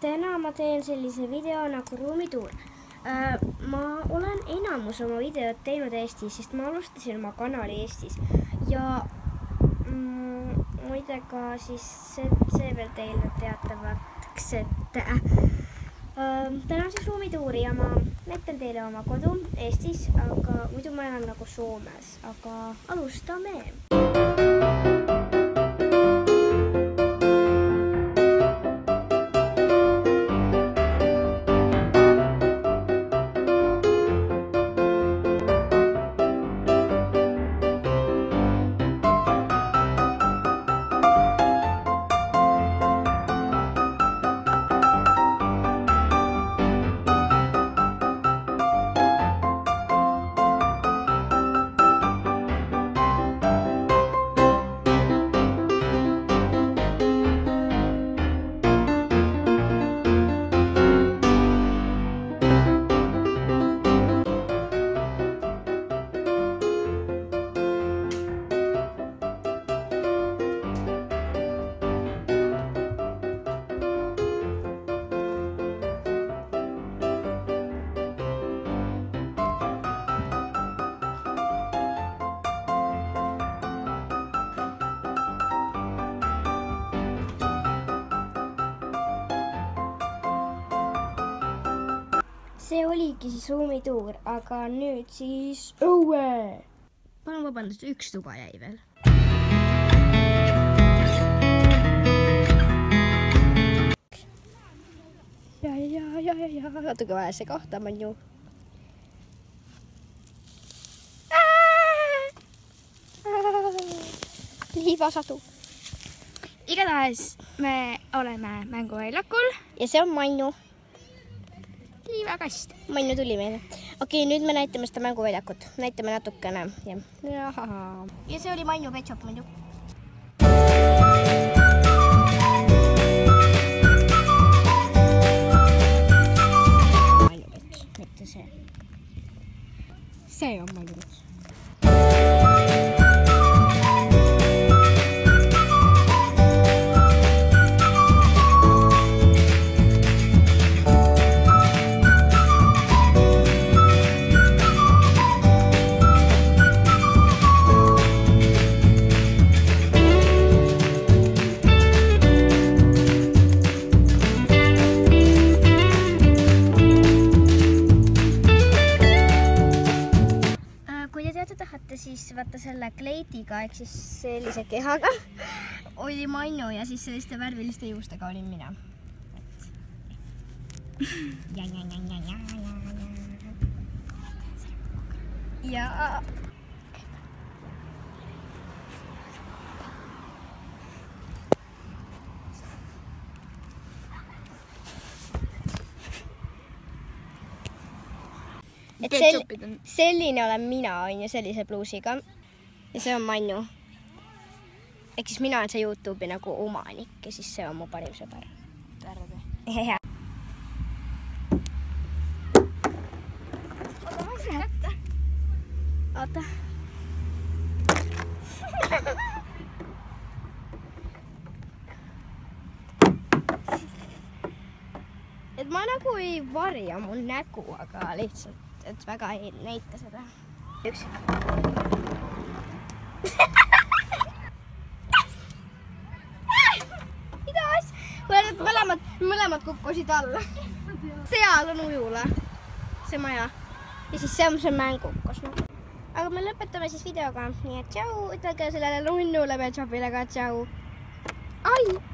Täna ma teen sellise video nagu ruumituur. Ma olen enamus oma videot teinud Eestis, sest ma alustasin oma kanali Eestis. Ja muidega siis see veel teile teatavaks, et täna siis ruumituuri ja ma näitan teile oma kodu Eestis, aga muidu ma elan nagu Soomes, aga alustame! See oligi siis ruumituur, aga nüüd siis õue! Palun vabandust, üks tuba jäi veel. Ja, natuke vaja see kohtama on ju. Liivasadu. Igatahes me oleme mänguväljakul. Ja see on Manju. Liivakast. Manju tuli meile. Okei, nüüd me näitame seda mänguväljakut. Näitame natukene. Ja see oli Manju Pet Shop muidu. Manju Pet, mitte see. See on Manju Pet. Siis vaata selle kleitiga, ehk siis sellise kehaga oli Manju ja siis selliste värviliste juustega olin mina. Ja et selline olen mina, on ju, sellise bluusiga. Ja see on Manju. Ehk siis mina olen see YouTube'i nagu omanik ja siis see on mu parim sõber. Hea. Oota, ma ei saa kätte. Oota. Et ma nagu ei varja mu nägu, aga lihtsalt et väga ei näita seda. Üks. Mida asja? Mõlemad kukkusid alla. Seal on ujula. See maja. Ja siis see on see mängukas. Aga me lõpetame siis videoga. Nii et tšau. Ütelge sellele nunnule Pet Shopile ka tšau. Ai!